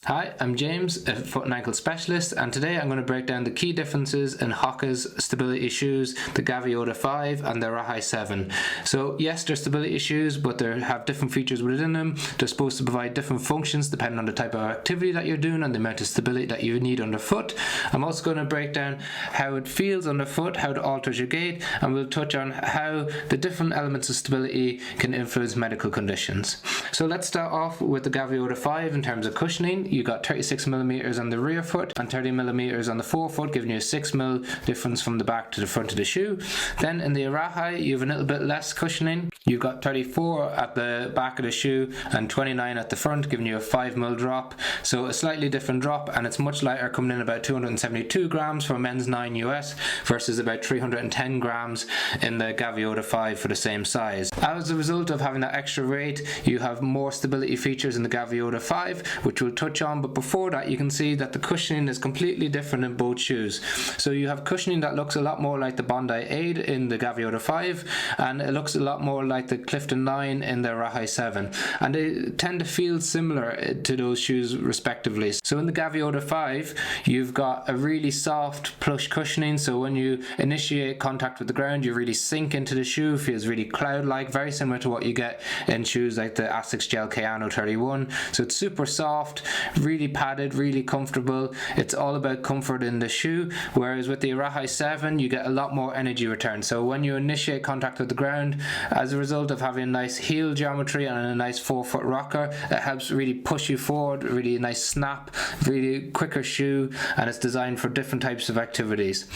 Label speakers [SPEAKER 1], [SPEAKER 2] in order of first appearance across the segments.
[SPEAKER 1] Hi, I'm James, a foot and ankle specialist, and today I'm going to break down the key differences in Hoka's stability shoes, the Gaviota 5 and the Arahi 7. So yes, they're stability shoes, but they have different features within them. They're supposed to provide different functions depending on the type of activity that you're doing and the amount of stability that you need underfoot. I'm also going to break down how it feels underfoot, how it alters your gait, and we'll touch on how the different elements of stability can influence medical conditions. So let's start off with the Gaviota 5 in terms of cushioning. You got 36mm on the rear foot and 30mm on the forefoot, giving you a 6mm difference from the back to the front of the shoe. Then in the Arahi, you have a little bit less cushioning. You've got 34 at the back of the shoe and 29 at the front, giving you a 5mm drop. So a slightly different drop, and it's much lighter, coming in about 272 grams for men's 9 US versus about 310 grams in the Gaviota 5 for the same size. As a result of having that extra weight, you have more stability features in the Gaviota 5, which we'll touch on, but before that you can see that the cushioning is completely different in both shoes. So you have cushioning that looks a lot more like the Bondi 8 in the Gaviota 5, and it looks a lot more like the Clifton 9 in the Arahi 7, and they tend to feel similar to those shoes respectively. So in the Gaviota 5 you've got a really soft plush cushioning, so when you initiate contact with the ground you really sink into the shoe, feels really cloud-like, very similar to what you get in shoes like the Asics Gel Kayano 31. So it's super soft, really padded, really comfortable. It's all about comfort in the shoe, whereas with the Arahi 7 you get a lot more energy return. So when you initiate contact with the ground, as a result of having a nice heel geometry and a nice forefoot rocker, it helps really push you forward, really nice snap, really quicker shoe, and it's designed for different types of activities.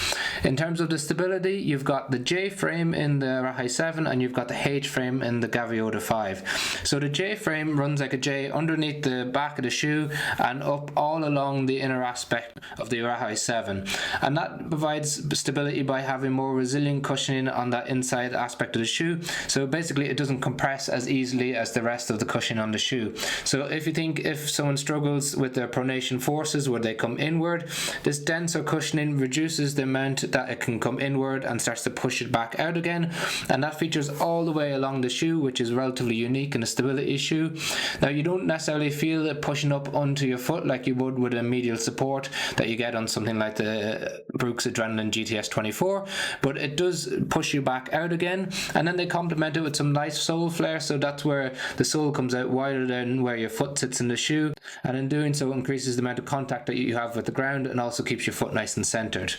[SPEAKER 1] In terms of the stability, you've got the J frame in the Arahi 7 and you've got the H frame in the Gaviota 5. So the J frame runs like a J underneath the back of the shoe and up all along the inner aspect of the Arahi 7, and that provides stability by having more resilient cushioning on that inside aspect of the shoe. So basically it doesn't compress as easily as the rest of the cushioning on the shoe. So if someone struggles with their pronation forces where they come inward, this denser cushioning reduces the amount that it can come inward and starts to push it back out again, and that features all the way along the shoe, which is relatively unique in a stability shoe. Now you don't necessarily feel it pushing up onto your foot like you would with a medial support that you get on something like the Brooks Adrenaline GTS 24, but it does push you back out again, and then they complement it with some nice sole flare, so that's where the sole comes out wider than where your foot sits in the shoe, and in doing so increases the amount of contact that you have with the ground and also keeps your foot nice and centered.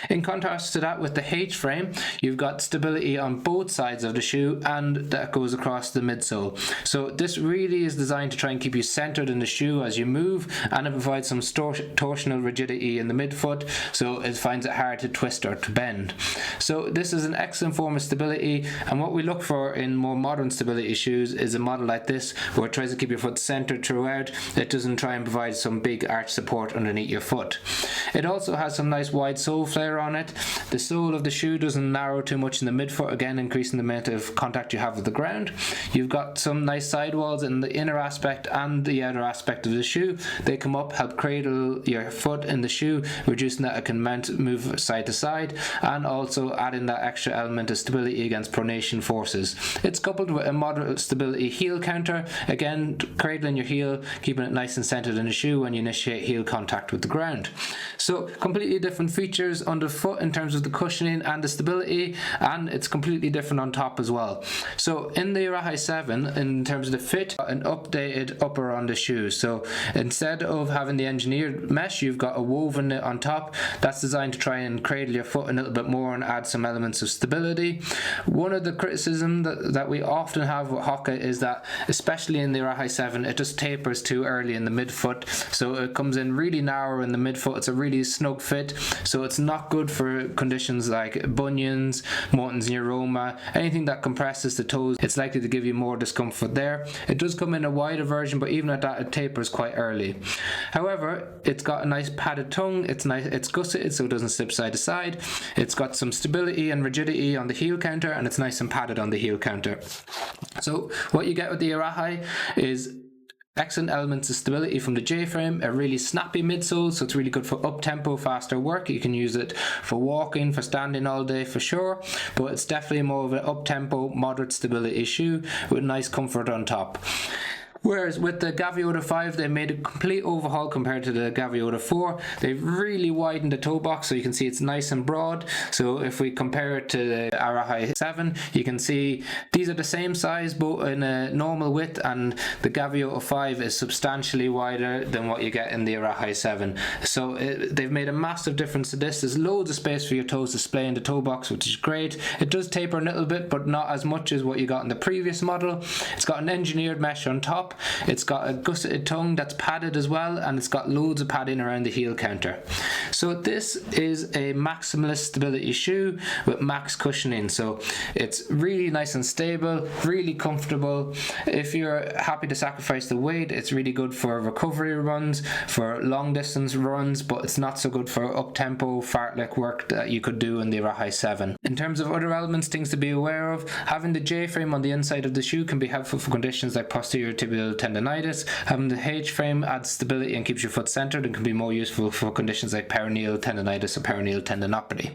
[SPEAKER 1] In contrast to that, with the H frame you've got stability on both sides of the shoe, and that goes across the midsole. So this really is designed to try and keep you centered in the shoe as you move, and it provides some torsional rigidity in the midfoot, so it finds it hard to twist or to bend. So this is an excellent form of stability, and what we look for in more modern stability shoes is a model like this where it tries to keep your foot centered throughout. It doesn't try and provide some big arch support underneath your foot. It also has some nice wide sole flare on it. The sole of the shoe doesn't narrow too much in the midfoot, again increasing the amount of contact you have with the ground. You've got some nice sidewalls in the inner aspect and the outer aspect of the shoe. They come up, help cradle your foot in the shoe, reducing that it can move side to side, and also adding that extra element of stability against pronation forces. It's coupled with a moderate stability heel counter, again cradling your heel, keeping it nice and centered in the shoe when you initiate heel contact with the ground. So completely different features underfoot in terms of the cushioning and the stability, and it's completely different on top as well. So in the Arahi 7, in terms of the fit, an updated upper on the shoe. So instead of having the engineered mesh, you've got a woven knit on top. That's designed to try and cradle your foot a little bit more and add some elements of stability. One of the criticism that we often have with Hoka is that, especially in the Arahi 7, it just tapers too early in the midfoot, so it comes in really narrow in the midfoot. It's a really snug fit, so it's not good for conditions like bunions, Morton's neuroma, anything that compresses the toes. It's likely to give you more discomfort there. It does come in a wider version, but even at that it tapers quite early. However, it's got a nice padded tongue, it's gusseted so it doesn't slip side to side. It's got some stability and rigidity on the heel counter, and it's nice and padded on the heel counter. So what you get with the Arahi is excellent elements of stability from the J-frame, a really snappy midsole, so it's really good for up-tempo, faster work. You can use it for walking, for standing all day for sure, but it's definitely more of an up-tempo, moderate stability shoe with nice comfort on top. Whereas with the Gaviota 5, they made a complete overhaul compared to the Gaviota 4. They've really widened the toe box, so you can see it's nice and broad. So if we compare it to the Arahi 7, you can see these are the same size but in a normal width, and the Gaviota 5 is substantially wider than what you get in the Arahi 7. So they've made a massive difference to this. There's loads of space for your toes to display in the toe box, which is great. It does taper a little bit, but not as much as what you got in the previous model. It's got an engineered mesh on top. It's got a gusseted tongue that's padded as well, and it's got loads of padding around the heel counter. So this is a maximalist stability shoe with max cushioning. So it's really nice and stable, really comfortable. If you're happy to sacrifice the weight, it's really good for recovery runs, for long distance runs, but it's not so good for up-tempo fartlek work that you could do in the Arahi 7. In terms of other elements, things to be aware of, having the J-frame on the inside of the shoe can be helpful for conditions like posterior tibial tendonitis. Having the H-frame adds stability and keeps your foot centered and can be more useful for conditions like perineal tendonitis or perineal tendinopathy.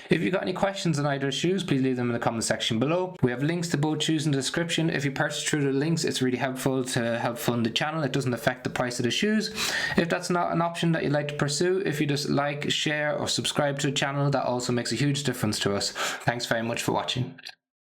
[SPEAKER 1] If you've got any questions on either shoes, please leave them in the comment section below. We have links to both shoes in the description. If you purchase through the links, it's really helpful to help fund the channel. It doesn't affect the price of the shoes. If that's not an option that you'd like to pursue, if you just like, share or subscribe to the channel, that also makes a huge difference to us. Thanks very much for watching.